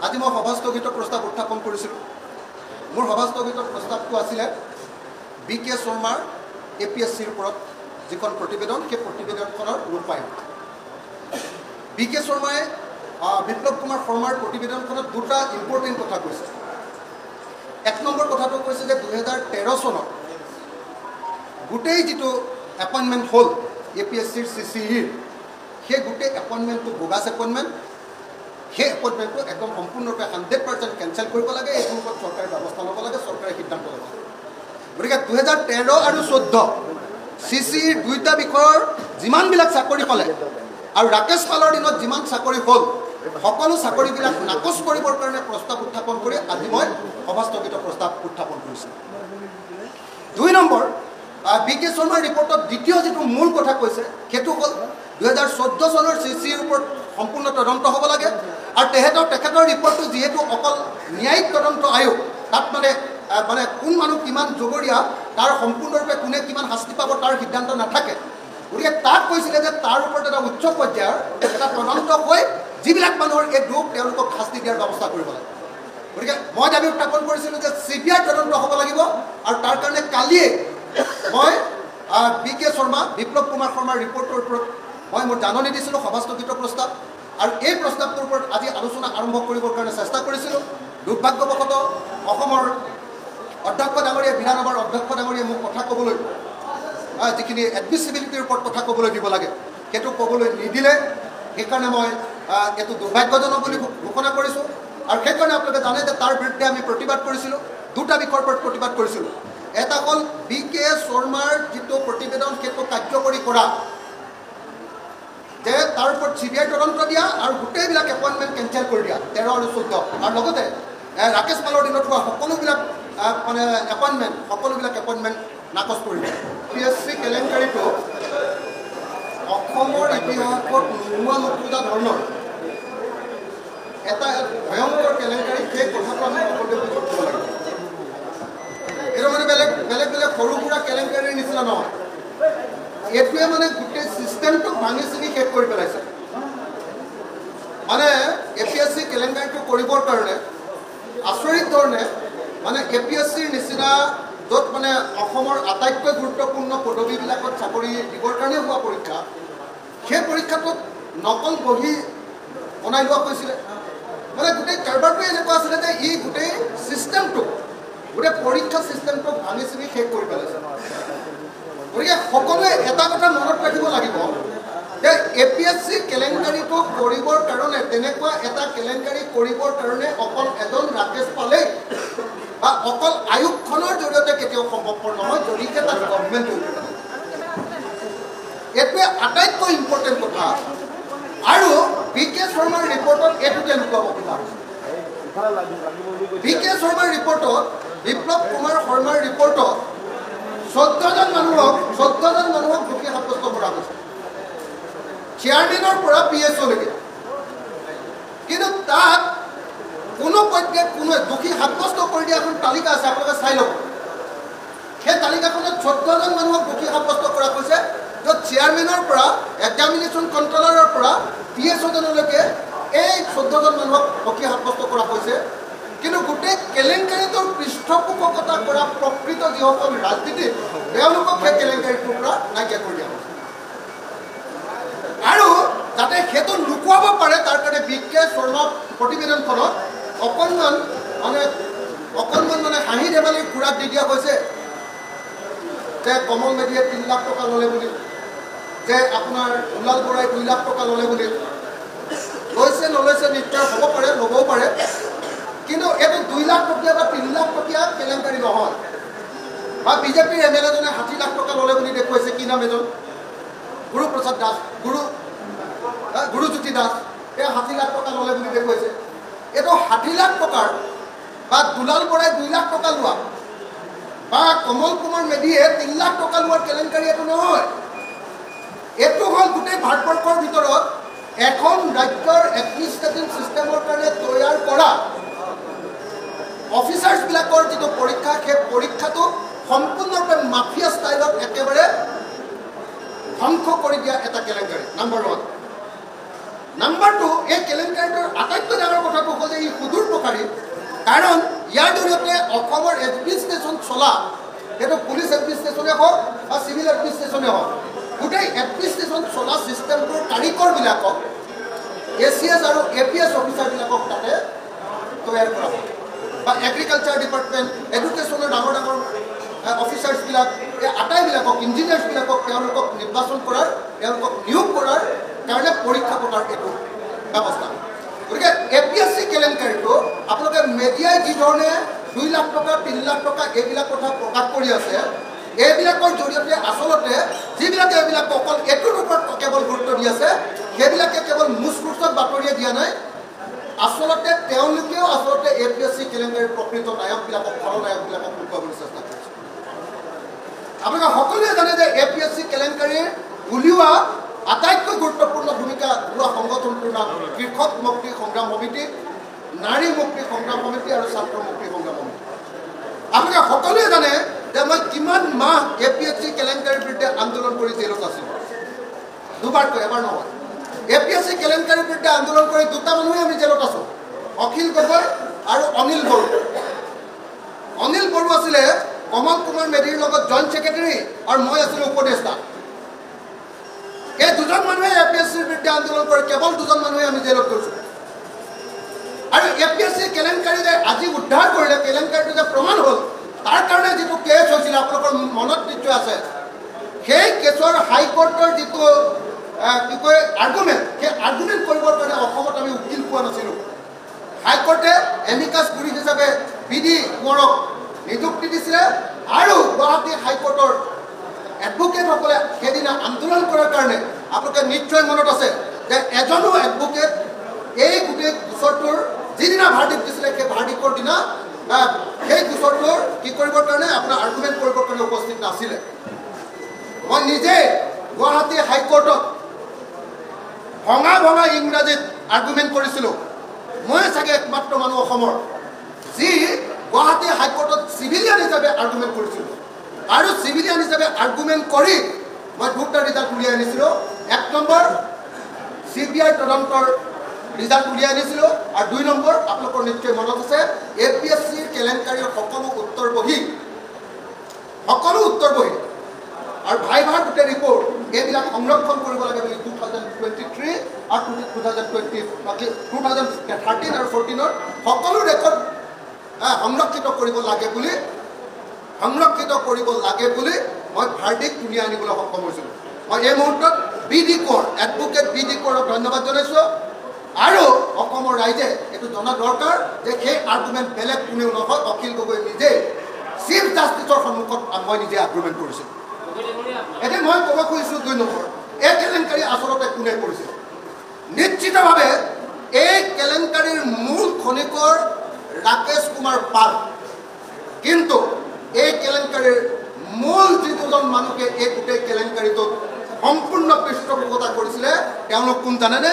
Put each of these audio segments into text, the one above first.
আজি মই সভাস্থগিত প্ৰস্তাৱ উত্থাপন কৰিছিলোঁ। মোৰ সভাস্থগিত প্ৰস্তাৱটো আছিলে BK শৰ্মাৰ APSCৰ ওপৰত যিখন প্ৰতিবেদন, সেই প্ৰতিবেদনখনৰ ৰূপায়ণ। BK শৰ্মাই বিপ্লৱ কুমাৰ শৰ্মাৰ প্ৰতিবেদনখনত দুটা ইম্পৰ্টেণ্ট কথা কৈছে। এক নম্বৰ কথাটো কৈছে যে 2013 চনত গোটেই যিটো এপইণ্টমেণ্ট হ'ল APSCৰ CCEৰ, সেই গোটেই এপইণ্টমেণ্টটো বোগাছ এপইণ্টমেণ্ট। সেই এপইণ্টমেণ্টটো একদম সম্পূৰ্ণৰূপে 100% কেঞ্চেল কৰিব লাগে। এইটোৰ ওপৰত চৰকাৰে ব্যৱস্থা ল'ব লাগে, চৰকাৰে সিদ্ধান্ত ল'ব লাগে। গতিকে 2013 আৰু 2014 CCEৰ দুইটা বিষয়ৰ যিমানবিলাক চাকৰি পালে আৰু ৰাকেশ পালৰ দিনত যিমান চাকৰি হ'ল, সকলো চাকৰিবিলাক নাকচ কৰিবৰ কাৰণে প্ৰস্তাৱ উত্থাপন কৰি আজি মই সভাস্থগিত প্ৰস্তাৱ উত্থাপন কৰিছোঁ। 2 নম্বৰ, BK শৰ্মাৰ ৰিপৰ্টত দ্বিতীয় যিটো মূল কথা কৈছে সেইটো হ'ল 2014 চনৰ CCEৰ ওপৰত সম্পূৰ্ণ তদন্ত হ'ব লাগে। আৰু তেখেতৰ ৰিপৰ্টটো যিহেতু অকল ন্যায়িক তদন্ত আয়োগ, তাত মানে কোন মানুহ কিমান জগৰীয়া, তাৰ সম্পূৰ্ণৰূপে কোনে কিমান শাস্তি পাব তাৰ সিদ্ধান্ত নাথাকে। গতিকে তাত কৈছিলে যে তাৰ ওপৰত এটা উচ্চ পৰ্যায়ৰ এটা তদন্ত হৈ যিবিলাক মানুহৰ এই দোষ, তেওঁলোকক শাস্তি দিয়াৰ ব্যৱস্থা কৰিব লাগে। গতিকে মই দাবী উত্থাপন কৰিছিলোঁ যে CBI তদন্ত হ'ব লাগিব। আৰু তাৰ কাৰণে কালিয়ে মই BK শৰ্মা, বিপ্লৱ কুমাৰ শৰ্মাৰ ৰিপৰ্টৰ ওপৰত মই মোৰ জাননী দিছিলোঁ, সভাস্থগিত প্ৰস্তাৱ। আৰু এই প্ৰস্তাৱটোৰ ওপৰত আজি আলোচনা আৰম্ভ কৰিবৰ কাৰণে চেষ্টা কৰিছিলোঁ। দুৰ্ভাগ্যবশতঃ অসমৰ অধ্যক্ষ ডাঙৰীয়া, বিধানসভাৰ অধ্যক্ষ ডাঙৰীয়া মোক কথা ক'বলৈ, যিখিনি এডমিচিবিলিটিৰ ওপৰত কথা ক'বলৈ দিব লাগে, সেইটো ক'বলৈ নিদিলে। সেইকাৰণে মই এইটো দুৰ্ভাগ্যজনক বুলি ঘোষণা কৰিছোঁ। আৰু সেইকাৰণে আপোনালোকে জানে যে তাৰ বিৰুদ্ধে আমি প্ৰতিবাদ কৰিছিলোঁ, দুটা বিষয়ৰ ওপৰত প্ৰতিবাদ কৰিছিলোঁ। এটা হ'ল BK শৰ্মাৰ যিটো প্ৰতিবেদন সেইটো কাৰ্যকৰী কৰা, যে তাৰ ওপৰত CBI তদন্ত দিয়া আৰু গোটেইবিলাক এপইণ্টমেণ্ট কেঞ্চেল কৰি দিয়া 13 আৰু 14। আৰু লগতে ৰাকেশ পালৰ দিনত হোৱা সকলোবিলাক এপইণ্টমেণ্ট নাকচ কৰি দিয়া। APSC কেলেংকাৰীটো অসমৰ ইতিহাসত নোহোৱা নোখোজা ধৰণৰ এটা ভয়ংকৰ কেলেংকাৰী। সেই কথাটো আমি সকলোৱে বুজিব লাগে। এইটো মানে বেলেগ সৰু সুৰা কেলেংকাৰীৰ নিচিনা নহয়। এইটোৱে মানে গোটেই চিষ্টেমটোক ভাঙি চিঙি শেষ কৰি পেলাইছে। মানে APSC কেলেংকাৰীটো কৰিবৰ কাৰণে আচৰিত ধৰণে মানে APSCৰ নিচিনা য'ত মানে অসমৰ আটাইতকৈ গুৰুত্বপূৰ্ণ পদবীবিলাকত চাকৰি দিবৰ কাৰণে হোৱা পৰীক্ষা, সেই পৰীক্ষাটোত নকল বহি বনাই লোৱা হৈছিলে। মানে গোটেই কাৰবাৰটো এনেকুৱা আছিলে যে ই গোটেই চিষ্টেমটো, গোটেই পৰীক্ষা চিষ্টেমটোক ভাঙি চিঙি শেষ কৰি পেলাইছে। গতিকে সকলোৱে এটা কথা মনত ৰাখিব লাগিব যে APSC কেলেংকাৰীটো কৰিবৰ কাৰণে, তেনেকুৱা এটা কেলেংকাৰী কৰিবৰ কাৰণে অকল এজন ৰাকেশ পালেই বা অকল আয়োগখনৰ জৰিয়তে কেতিয়াও সম্ভৱপৰ নহয়, যদিহে তাত গভৰ্ণমেণ্ট জড়িত থাকে। এইটোৱে আটাইতকৈ ইম্পৰ্টেণ্ট কথা। আৰু BK শৰ্মাৰ ৰিপৰ্টত এইটোকে লুকুৱাব খোজা হৈছে। BK শৰ্মাৰ ৰিপৰ্টত, বিপ্লৱ কুমাৰ শৰ্মাৰ ৰিপৰ্টত 14জন মানুহক দোষী সাব্যস্ত কৰা হৈছে, চেয়াৰমেনৰ পৰা PSOলৈকে। কিন্তু তাত কোনো পৰ্যায়ত কোনো দোষী সাব্যস্ত কৰি দিয়া এখন তালিকা আছে, আপোনালোকে চাই ল'ব। সেই তালিকাখনত 14জন মানুহক দোষী সাব্যস্ত কৰা হৈছে, য'ত চেয়াৰমেনৰ পৰা, এক্সামিনেশ্যন কণ্ট্ৰলাৰৰ পৰা PSOজনলৈকে এই 14জন মানুহক দোষী সাব্যস্ত কৰা হৈছে। কিন্তু গোটেই কেলেংকাৰীটোৰ পৃষ্ঠপোষকতা কৰা প্ৰকৃত যিসকল ৰাজনীতিক, তেওঁলোকক সেই কেলেংকাৰীটোৰ পৰা নাইকিয়া কৰি দিয়া হৈছে। আৰু যাতে সেইটো লুকুৱাব পাৰে তাৰ কাৰণে BK শৰ্মা প্ৰতিবেদনখনত অকণমান হাঁহি ধেমালিৰ খুৰাক দি দিয়া হৈছে যে কমল মেধিয়ে 3 লাখ টকা ল'লে বুলি, যে আপোনাৰ দুলাল বৰাই 2 লাখ টকা ল'লে বুলি। লৈছে নলৈছে নিশ্চয় হ'ব পাৰে, ল'বও পাৰে। কিন্তু এইটো 2 লাখ টকীয়া বা 3 লাখ টকীয়া কেলেংকাৰী নহয়। বা বিজেপিৰ MLA-জনে 60 লাখ টকা ল'লে বুলি দেখুৱাইছে। কি নাম এজন? গুৰুপ্ৰসাদ দাস, গুৰুজ্যোতি দাস, তেওঁ 60 লাখ টকা ল'লে বুলি দেখুৱাইছে। এইটো 60 লাখ টকাৰ বা দুলাল বৰাই 2 লাখ টকা লোৱা বা কমল কুমাৰ মেধিয়ে 3 লাখ টকা লোৱাৰ কেলেংকাৰী এইটো নহয়। এইটো হ'ল গোটেই ভাৰতবৰ্ষৰ ভিতৰত এখন ৰাজ্যৰ এডমিনিষ্ট্ৰেটিভ ছিষ্টেমৰ কাৰণে তৈয়াৰ কৰা অফিচাৰ্ছবিলাকৰ যিটো পৰীক্ষা, সেই পৰীক্ষাটো সম্পূৰ্ণৰূপে মাফিয়া ষ্টাইলত একেবাৰে ধ্বংস কৰি দিয়া এটা কেলেংকাৰী। নাম্বাৰ 1। নাম্বাৰ 2, এই কেলেংকাৰীটোৰ আটাইতকৈ ডাঙৰ কথাটো হ'ল যে ই শুধু কাৰণ ইয়াৰ জৰিয়তে অসমৰ এডমিনিষ্ট্ৰেশ্যন চলা সেইটো পুলিচ এডমিনিষ্ট্ৰেশ্যনে হওক বা চিভিল এডমিনিষ্ট্ৰেশ্যনে হওক গোটেই এডমিনিষ্ট্ৰেশ্যন চলা ছিষ্টেমটোৰ কাৰিকৰবিলাকক ACS আৰু APS অফিচাৰবিলাকক তাতে তৈয়াৰ কৰা হয় বা এগ্ৰিকালচাৰ ডিপাৰ্টমেণ্ট এডুকেশ্যনৰ ডাঙৰ ডাঙৰ অফিচাৰ্ছবিলাক এই আটাইবিলাকক ইঞ্জিনিয়াৰ্ছবিলাকক তেওঁলোকক নিৰ্বাচন কৰাৰ তেওঁলোকক নিয়োগ কৰাৰ কাৰণে পৰীক্ষা পতাৰ এইটো ব্যৱস্থা গতিকে APSC কেলেংকাৰীটো আপোনালোকে মেডিয়াই যিধৰণে 2 লাখ টকা 3 লাখ টকা এইবিলাক কথা প্ৰকাশ কৰি আছে এইবিলাকৰ জৰিয়তে আচলতে যিবিলাকে এইবিলাক অকল এইটোৰ ওপৰত কেৱল গুৰুত্ব দি আছে সেইবিলাকে কেৱল মুচকুচত বাতৰিয়ে দিয়া নাই আচলতে তেওঁলোকেও আচলতে APSC কেলেংকাৰীৰ প্ৰকৃত নায়কবিলাকক খলনায়কবিলাকক লুকুৱাবলৈ চেষ্টা কৰিছে আপোনালোকে সকলোৱে জানে যে APSC কেলেংকাৰীৰ উলিওৱা আটাইতকৈ গুৰুত্বপূৰ্ণ ভূমিকা লোৱা সংগঠনটোৰ নাম কৃষক মুক্তি সংগ্ৰাম সমিতি নাৰী মুক্তি সংগ্ৰাম সমিতি আৰু ছাত্ৰ মুক্তি সংগ্ৰাম সমিতি আপোনালোকে সকলোৱে জানে যে মই কিমান মাহ APSC কেলেংকাৰীৰ বিৰুদ্ধে আন্দোলন কৰি জেলত আছিলোঁ দুবাৰকৈ এবাৰ নহয় APSC কেলেংকাৰীৰ বিৰুদ্ধে আন্দোলন কৰি দুটা মানুহে আমি জেলত আছোঁ অখিল গগৈ আৰু অনিল বড়ো আছিলে কমল কুমাৰ মেধিৰ লগত জইণ্ট ছেক্ৰেটাৰী আৰু মই আছিলোঁ উপদেষ্টা এই দুজন মানুহে APSCৰ বিৰুদ্ধে আন্দোলন কৰি কেৱল দুজন মানুহে আমি জেলত গৈছোঁ আৰু APSC কেলেংকাৰী যে আজি উদ্ধাৰ কৰিলে কেলেংকাৰীটো যে প্ৰমাণ হ'ল তাৰ কাৰণে যিটো কেছ হৈছিল আপোনালোকৰ মনত নিশ্চয় আছে সেই কেছৰ হাইকোৰ্টৰ যিটো কি কয় আৰ্গুমেণ্ট সেই আৰ্গুমেণ্ট কৰিবৰ কাৰণে অসমত আমি উকিল পোৱা নাছিলোঁ হাইকোৰ্টে এমিকাছ কুৰি হিচাপে BD কোঁৱৰক নিযুক্তি দিছিলে আৰু গুৱাহাটী হাইকোৰ্টৰ এডভোকেটসকলে সেইদিনা আন্দোলন কৰাৰ কাৰণে আপোনালোকে নিশ্চয় মনত আছে যে এজনো এডভোকেট এই গোটেই গোচৰটোৰ যিদিনা ভাৰ্ডিক্ট দিছিলে সেই ভাৰ্ডিক্টৰ দিনা সেই গোচৰটোৰ কি কৰিবৰ কাৰণে আপোনাৰ আৰ্গুমেণ্ট কৰিবৰ কাৰণে উপস্থিত নাছিলে মই নিজে গুৱাহাটী হাইকোৰ্টত ভঙা ইংৰাজীত আৰ্গুমেণ্ট কৰিছিলোঁ মই চাগে একমাত্ৰ মানুহ অসমৰ যি গুৱাহাটী হাইকোৰ্টত চিভিলিয়ান হিচাপে আৰ্গুমেণ্ট কৰিছিলোঁ আৰু চিভিলিয়ান হিচাপে আৰ্গুমেণ্ট কৰি মই দুটা ৰিজাল্ট উলিয়াই আনিছিলোঁ 1 নম্বৰ CBI তদন্তৰ ৰিজাল্ট উলিয়াই আনিছিলোঁ আৰু 2 নম্বৰ আপোনালোকৰ নিশ্চয় মনত আছে APSCৰ কেলেংকাৰীৰ সকলো উত্তৰ বহি আৰু ভাইভাৰ গোটেই ৰিপৰ্ট এইবিলাক সংৰক্ষণ কৰিব লাগে বুলি 2023 আৰু 2013 আৰু 14 সকলো ৰেকৰ্ড সংৰক্ষিত কৰিব লাগে বুলি মই ভাৰ্ডিক্ট উলিয়াই আনিবলৈ সক্ষম হৈছিলোঁ মই এই মুহূৰ্তত BD কোঁৱৰ এডভোকেট BD কোঁৱৰক ধন্যবাদ জনাইছোঁ আৰু অসমৰ ৰাইজে এইটো জনা দৰকাৰ যে সেই আৰ্গুমেণ্ট বেলেগ কোনেও নহয় অখিল গগৈ নিজে চিফ জাষ্টিছৰ সন্মুখত মই নিজে আৰ্গুমেণ্ট কৰিছিলোঁ এতিয়া মই ক'ব খুজিছোঁ 2 নম্বৰ এই কেলেংকাৰী আচলতে কোনে কৰিছিল নিশ্চিতভাৱে এই কেলেংকাৰীৰ মূল খনিকৰ ৰাকেশ কুমাৰ পাল কিন্তু এই কেলেংকাৰীৰ মূল যি দুজন মানুহে এই গোটেই কেলেংকাৰীটোত সম্পূৰ্ণ পৃষ্ঠপোষকতা কৰিছিলে তেওঁলোক কোন জানেনে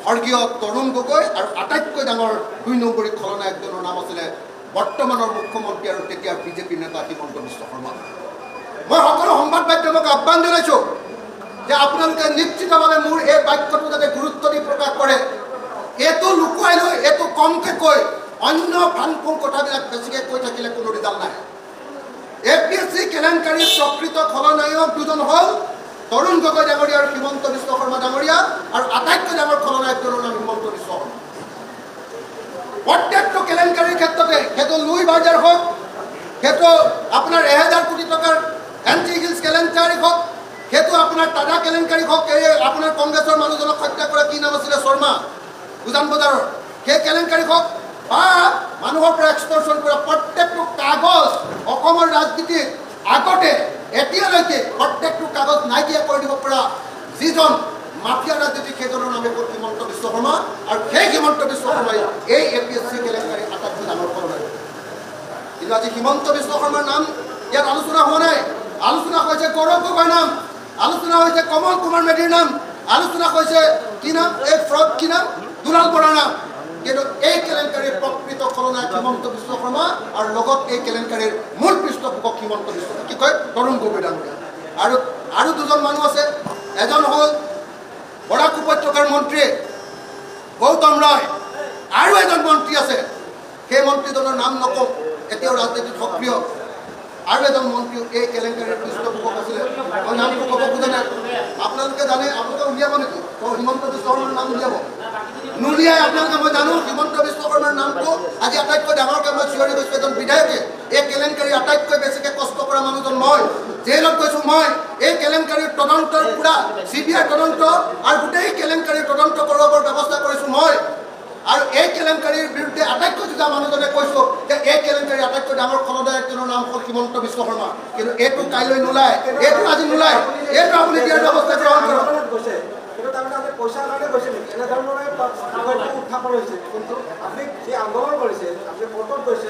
স্বৰ্গীয় তৰুণ গগৈ আৰু আটাইতকৈ ডাঙৰ 2 নম্বৰী খলনায়কজনৰ নাম আছিলে বৰ্তমানৰ মুখ্যমন্ত্ৰী আৰু তেতিয়াৰ বিজেপি নেতা হিমন্ত বিশ্ব শৰ্মা মই সকলো সংবাদ মাধ্যমক আহ্বান জনাইছোঁ যে আপোনালোকে নিশ্চিতভাৱে মোৰ এই বাক্যটো যাতে গুৰুত্ব দি প্ৰকাশ কৰে এইটো লুকুৱাই লৈ এইটো কমকৈ কৈ অন্য ফানফুং কথাবিলাক বেছিকৈ কৈ থাকিলে কোনো ৰিজাল্ট নাই APSC কেলেংকাৰীৰ প্ৰকৃত খলনায়ক দুজন হ'ল তৰুণ গগৈ ডাঙৰীয়া আৰু হিমন্ত বিশ্ব শৰ্মা ডাঙৰীয়া আৰু আটাইতকৈ ডাঙৰ খলনায়কজনৰ নাম হিমন্ত বিশ্ব শৰ্মা প্ৰত্যেকটো কেলেংকাৰীৰ ক্ষেত্ৰতে সেইটো লুই বাৰ্জাৰ হওক সেইটো আপোনাৰ 1000 কোটি টকাৰ এণ্টি হিলছ কেলেংকাৰী হওক সেইটো আপোনাৰ টাটা কেলেংকাৰী হওক এই আপোনাৰ কংগ্ৰেছৰ মানুহজনক হত্যা কৰা কি নাম আছিলে শৰ্মা উজান বজাৰৰ সেই কেলেংকাৰী হওক বা মানুহৰ পৰা এক্সটৰ্চন কৰা প্ৰত্যেকটো কাগজ অসমৰ ৰাজনীতিত আগতে এতিয়ালৈকে প্ৰত্যেকটো কাগজ নাইকিয়া কৰি দিব পৰা যিজন মাফিয়া ৰাজনীতিক সেইজনৰ নামে হ'ল হিমন্ত বিশ্ব শৰ্মা আৰু সেই হিমন্ত বিশ্ব শৰ্মাই এই APSC কেলেংকাৰী আটাইতকৈ ডাঙৰ খলনায়ক কিন্তু আজি হিমন্ত বিশ্ব শৰ্মাৰ নাম ইয়াত আলোচনা হোৱা নাই আলোচনা হৈছে গৌৰৱ গগৈৰ নাম আলোচনা হৈছে কমল কুমাৰ মেধিৰ নাম আলোচনা হৈছে কি নাম এই ফ্ৰড কি নাম দুলাল বৰাৰ নাম কিন্তু এই কেলেংকাৰীৰ প্ৰকৃত খলনায়ক হিমন্ত বিশ্ব শৰ্মা আৰু লগত এই কেলেংকাৰীৰ মূল পৃষ্ঠপোষক হিমন্ত বিশ্ব কি কয় তৰুণ গগৈ ডাঙৰীয়া আৰু দুজন মানুহ আছে এজন হ'ল বৰাক উপত্যকাৰ মন্ত্ৰী গৌতম ৰায় আৰু এজন মন্ত্ৰী আছে সেই মন্ত্ৰীজনৰ নাম নকওঁ, এতিয়াও ৰাজনীতিত সক্ৰিয়। আৰু এজন মন্ত্ৰীও এই কেলেংকাৰীৰ পৃষ্ঠপোষক আছিলে, মই নামটো ক'ব খোজা নাই। আপোনালোকে জানে, আপোনালোকে উলিয়াব নেকি? হিমন্ত বিশ্ব শৰ্মাৰ নাম উলিয়াব নুলিয়াই? আপোনালোকে মই জানো হিমন্ত বিশ্ব শৰ্মাৰ নামটো আজি আটাইতকৈ ডাঙৰকৈ মই চিঞৰি গৈছোঁ। এজন বিধায়কে এই কেলেংকাৰী আটাইতকৈ বেছিকৈ কষ্ট কৰা মানুহজন মই, জেইলত গৈছোঁ মই। এই কেলেংকাৰীৰ তদন্তৰ পুৰা CBI তদন্ত আৰু গোটেই কেলেংকাৰীৰ তদন্ত কৰাবৰ ব্যৱস্থা কৰিছোঁ মই। আৰু এই কেলেংকাৰীৰ বিৰুদ্ধে আটাইতকৈ যুঁজা মানুহজনে কৈছোঁ যে এই কেলেংকাৰীৰ আটাইতকৈ ডাঙৰ খলদায়কজনৰ নাম হ'ল হিমন্ত বিশ্ব শৰ্মা। কিন্তু এইটো কাইলৈ নোলায়, এইটো আজি নোলায়, এইটো আপুনি দিয়াৰ ব্যৱস্থা গ্ৰহণ কৰক। পইচাৰ কাৰণে গৈছে নেকি? এনেধৰণৰে উত্থাপন হৈছে, কিন্তু আপুনি যি আন্দোলন কৰিছে, আপুনি কোৰ্টত গৈছে।